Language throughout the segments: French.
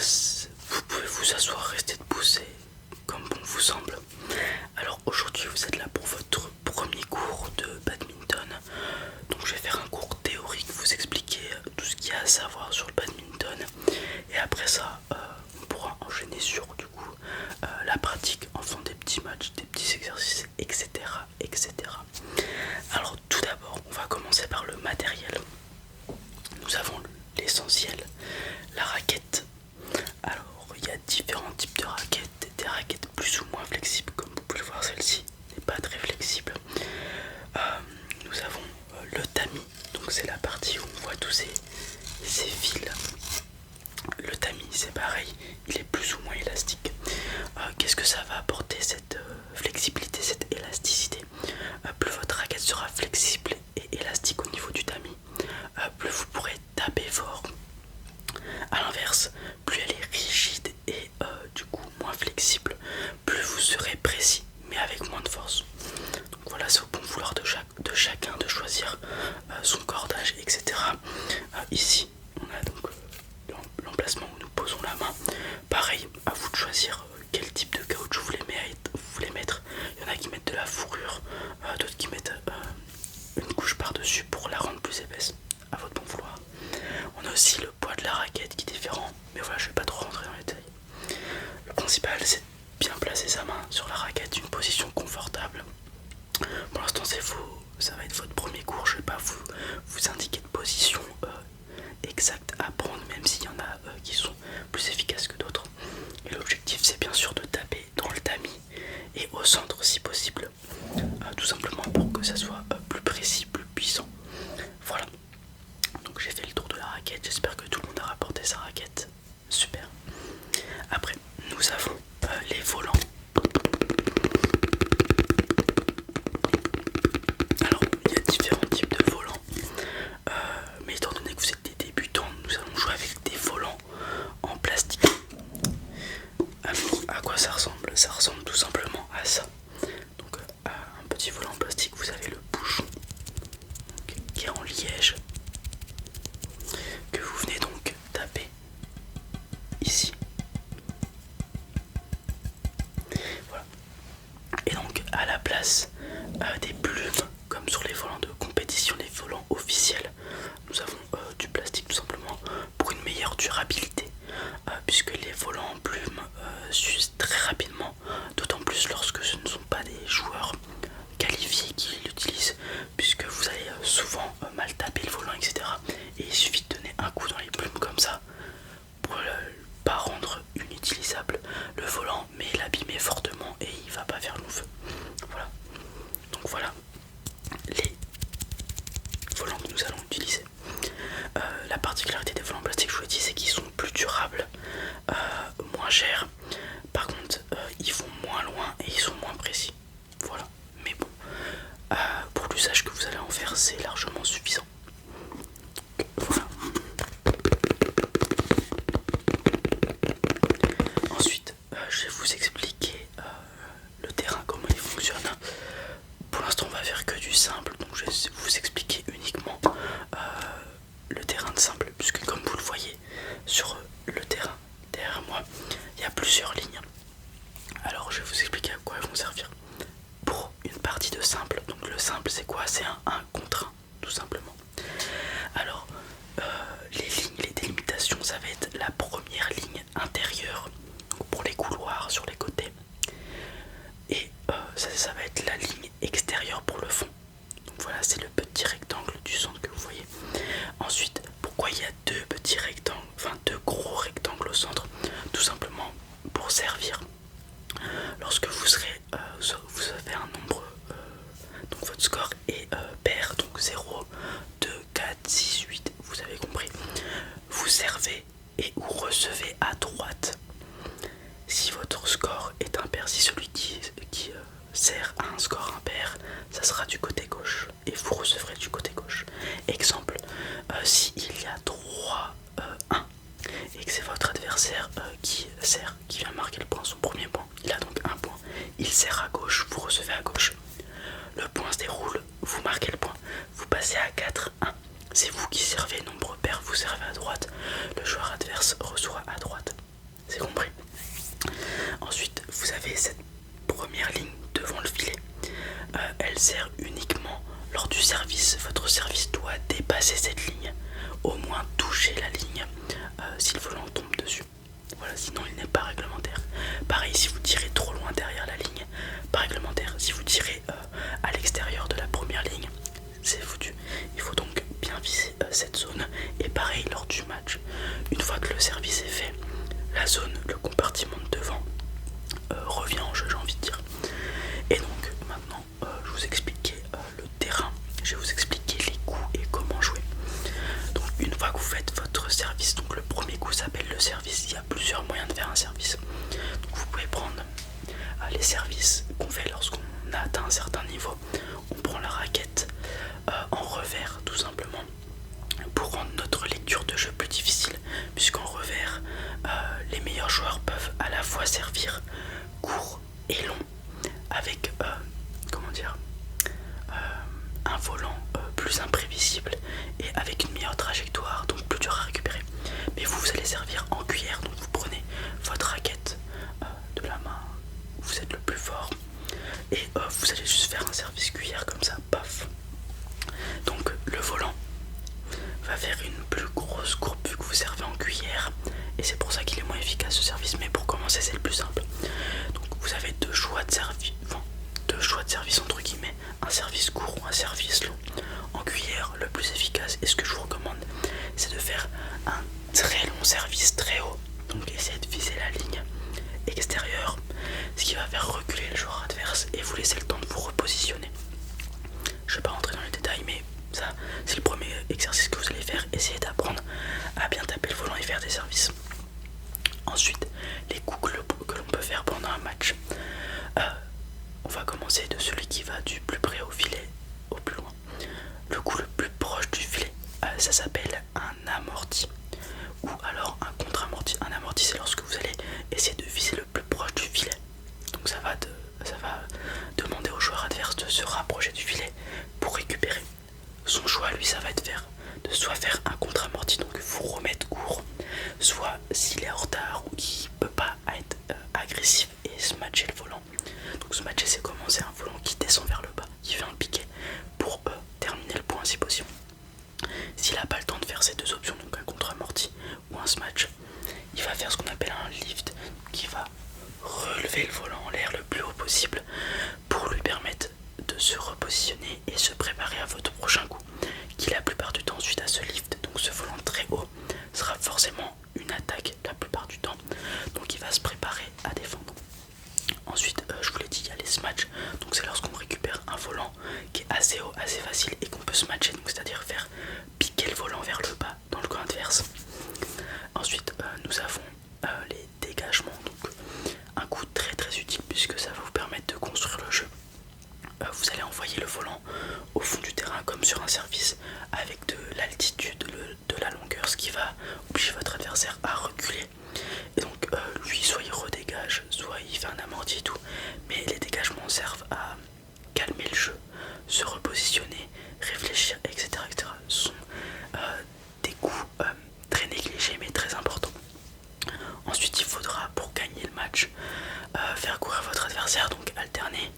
vous pouvez vous asseoir, rester debout, c'est comme bon vous semble. Alors aujourd'hui vous êtes là pour votre premier cours de badminton. Donc je vais faire un cours théorique, vous expliquer tout ce qu'il y a à savoir sur le badminton. Et après ça, on pourra enchaîner sur du coup la pratique en faisant des petits matchs, des petits exercices, etc. etc. Alors tout d'abord, on va commencer par le matériel. Nous avons l'essentiel, la raquette. Alors il y a différents types de raquettes, des raquettes plus ou moins flexibles, comme vous pouvez le voir, celle-ci n'est pas très flexible. Nous avons le tamis, donc c'est la partie où on voit tous ces fils. Le tamis c'est pareil, il est plus ou moins élastique. Qu'est-ce que ça va apporter, cette flexibilité, cette élasticité? Plus votre raquette sera flexible et élastique au niveau du tamis, plus vous pourrez taper fort. A l'inverse, plus elle est rigide et du coup moins flexible, plus vous serez précis mais avec moins de force. Donc voilà, c'est au bon vouloir de chacun de choisir son cordage, etc. Ici on a donc l'emplacement où nous posons la main. Pareil, à vous de choisir quel type de caoutchouc vous voulez mettre. Il y en a qui mettent de la fourrure, d'autres qui mettent une couche par dessus pour la rendre plus épaisse, à votre bon vouloir. On a aussi le poids de la raquette qui est différent, mais voilà, je vais pas trop rentrer dans les détails. Le principal c'est de bien placer sa main sur la raquette, une position confortable. Pour l'instant ça va être votre premier cours, je vais pas vous indiquer de position exacte à prendre, même s'il y en a qui sont plus efficaces que d'autres. Et l'objectif c'est bien sûr de taper dans le tamis et au centre si possible, tout simplement pour que ça soit plus précis, plus puissant. Voilà, donc j'ai fait le tour de la raquette, j'espère que tout le monde a rapporté sa raquette. Super. Après nous avons les volants. Alors il y a différents types de volants, mais étant donné que vous êtes des débutants, nous allons jouer avec des volants en plastique. Alors à quoi ça ressemble? Ça ressemble tout simplement à ça. Donc à un petit volant en plastique, vous avez le bouchon qui est en liège, que vous venez donc taper ici. Voilà. Et donc à la place des plumes, comme sur les volants de compétition, les volants officiels, nous avons du plastique tout simplement pour une meilleure durabilité, puisque les volants en plumes s'usent très rapidement, d'autant plus lorsque ce ne sont pas des joueurs qualifiés qui l'utilisent, puisque vous allez souvent mal taper le volant, etc. Et il suffit de donner un coup dans les plumes comme ça pour pas rendre inutilisable le volant, mais l'abîmer fortement et il va pas faire long feu. Voilà. Donc voilà les volants que nous allons utiliser. La particularité des volants en plastique, je vous l'ai dit, c'est qu'ils sont plus durables, moins chers. Par contre, ils vont moins loin et ils sont moins précis. Voilà. Mais bon, pour l'usage que vous allez en faire, c'est largement suffisant. Voilà. Ensuite, je vais vous expliquer le terrain, comment il fonctionne. Pour l'instant, on va faire que du simple, donc je vais vous expliquer uniquement le terrain de simple, puisque comme vous le voyez sur le terrain derrière moi, il y a plusieurs lignes. Alors je vais vous expliquer à quoi elles vont servir. Pour une partie de simple, donc le simple c'est quoi? C'est un 1 contre 1 tout simplement. Alors les lignes, les délimitations, ça va être la première ligne intérieure, donc pour les couloirs sur les côtés, et ça va être la ligne extérieure pour le fond. Donc voilà, c'est le petit rectangle du centre que vous voyez. Ensuite, pourquoi il y a deux petits rectangles, enfin deux gros rectangles au centre? Tout simplement pour servir lorsque vous avez un nombre, donc votre score est pair, donc 0, 2, 4, 6, 8, vous avez compris. Vous servez et vous recevez à droite. Si votre score est impair, si celui qui sert à un score impair, ça sera du côté gauche et vous recevrez du côté gauche. Exemple, si il y a 3, 1 et que c'est votre adversaire qui vient marquer le point, son premier point, il a donc un point, il sert à gauche, vous recevez à gauche. Le point se déroule, vous marquez le point, vous passez à 4, 1. C'est vous qui servez nombre pair, vous servez à droite, le joueur adverse reçoit à droite. service est fait, la zone, le compartiment de devant revient en jeu, j'ai envie de dire. Et donc maintenant je vais vous expliquer le terrain, je vais vous expliquer les coups et comment jouer. Donc une fois que vous faites votre service, donc le premier coup s'appelle le service, il y a plusieurs moyens de faire un service. Donc vous pouvez prendre les services qu'on fait lorsqu'on a atteint un certain niveau. On prend la raquette en revers tout simplement pour rendre notre lecture de jeu plus difficile, puisqu'en revers les meilleurs joueurs peuvent à la fois servir court et long avec un volant plus imprévisible et avec une meilleure trajectoire, donc plus dur à récupérer. Mais vous allez servir en cuillère, donc vous prenez votre raquette de la main où vous êtes le plus fort et vous allez juste faire un service cuillère comme ça, paf. Donc le volant va faire une plus grosse courbe vu que vous servez en cuillère et c'est pour ça qu'il est moins efficace ce service, mais pour commencer c'est le plus simple. Donc vous avez deux choix de service entre guillemets, un service court ou un service long. En cuillère, le plus efficace et ce que je vous recommande, c'est de faire un très long service très haut, donc essayez de viser la ligne extérieure, ce qui va faire reculer le joueur adverse et vous laisser le temps de vous repositionner. Je ne vais pas rentrer dans les détails, mais ça c'est le premier exercice que vous allez faire, essayez d'apprendre à bien taper le volant et faire des services. Ensuite, les coups que l'on peut faire pendant un match. On va commencer de celui qui va du plus près au filet au plus loin. Le coup le plus proche du filet, ça s'appelle un amorti ou alors un contre-amorti. Un amorti, c'est lorsque vous allez essayer de viser le plus proche du filet. Donc ça va demander au joueur adverse de se rapprocher du filet pour récupérer. Son choix, lui, ça va être de soit faire un contre-amorti, donc vous remettre court, soit s'il est en retard ou qu'il ne peut pas être agressif et se matcher le volant. Donc se matcher, c'est commencer un volant qui descend vers le bas, qui fait un piqué pour terminer le point si possible. S'il n'a pas le temps de faire ces deux options, donc un contre-amorti ou un smash, il va faire ce qu'on appelle un lift, qui va relever le volant en l'air le plus haut possible pour lui permettre de se repositionner et se préparer à votre prochain coup, qui la plupart du temps suite à ce lift, donc ce volant très haut, sera forcément une attaque la plupart du temps, donc il va se préparer à défendre. Ensuite, je vous l'ai dit, il y a les smash, donc c'est lorsqu'on récupère un volant qui est assez haut, assez facile et qu'on peut se matcher, donc c'est-à-dire faire piquer le volant vers le bas dans le camp adverse. Ensuite, nous avons les dégagements, donc un coup très très utile puisque ça va vous permettre de construire le jeu. Vous allez envoyer le volant au fond du terrain comme sur un service avec de l'altitude, de la longueur, ce qui va obliger votre adversaire à reculer. Et donc lui, soit il redégage, soit il fait un amorti et tout, mais les dégagements servent à calmer le jeu, se repositionner, réfléchir, etc. etc. Ce sont des coups très négligés mais très importants. Ensuite, il faudra, pour gagner le match, faire courir votre adversaire, donc alterner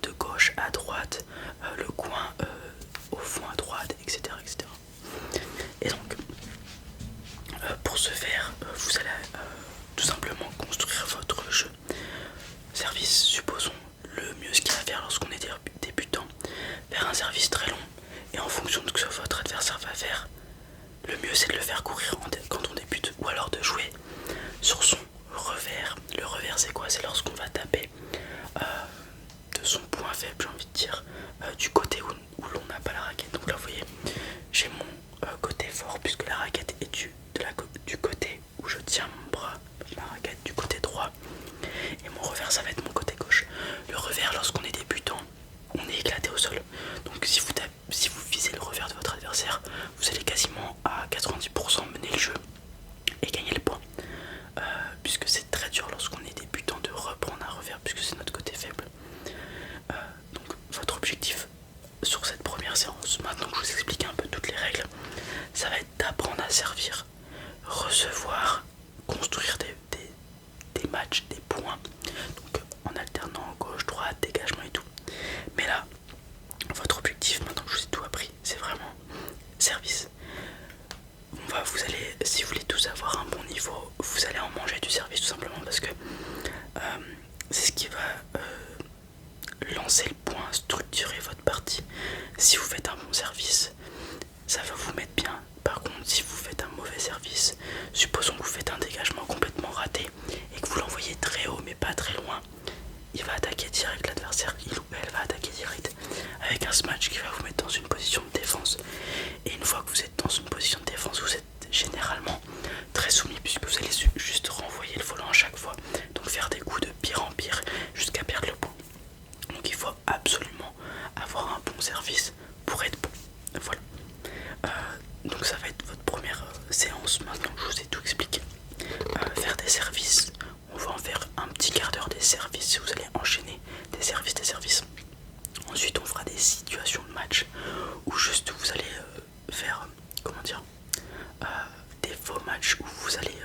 de gauche à droite, le coin au fond à droite, etc. etc. Et donc, pour ce faire, vous allez tout simplement construire votre jeu. Service, supposons, le mieux ce qu'il va faire lorsqu'on est débutant, faire un service très long, et en fonction de ce que votre adversaire va faire, le mieux c'est de le faire courir quand on débute, ou alors de jouer sur son revers. Le revers c'est quoi? C'est lorsqu'on va taper de son point faible, j'ai envie de dire, du côté où l'on n'a pas la raquette. Donc là vous voyez, j'ai mon côté fort puisque la raquette est du côté où je tiens mon bras, ma raquette du côté droit, et mon revers ça va être mon côté gauche. Le revers, lorsqu'on est débutant, on est éclaté au sol, donc si vous visez le revers de votre adversaire, vous allez quasiment à 90% mener le jeu et gagner le point, puisque c'est très dur lorsqu'on est débutant de reprendre un revers puisque c'est notre côté faible. Donc votre objectif sur cette première séance, maintenant que je vous explique un peu toutes les règles, ça va être d'apprendre à servir, recevoir, construire des matchs, des points, donc en alternant gauche, droite, dégagement et tout. Mais là, votre objectif, maintenant que je vous ai tout appris, c'est vraiment service. Vous allez, si vous voulez tous avoir un bon niveau, vous allez en manger du service tout simplement parce que c'est ce qui va lancer le point, structurer votre partie. Si vous faites un bon service, ça va vous mettre bien. Par contre, si vous faites un mauvais service, supposons que vous allez juste renvoyer le volant à chaque fois. Donc faire des coups de pire en pire jusqu'à perdre le point. Donc il faut absolument avoir un bon service pour être bon. Voilà. Donc ça va être votre première séance. Maintenant je vous ai tout expliqué. Faire des services, on va en faire un petit quart d'heure des services. Si vous allez enchaîner des services. Ensuite on fera des situations de match où juste vous allez faire, comment dire, des faux matchs où vous allez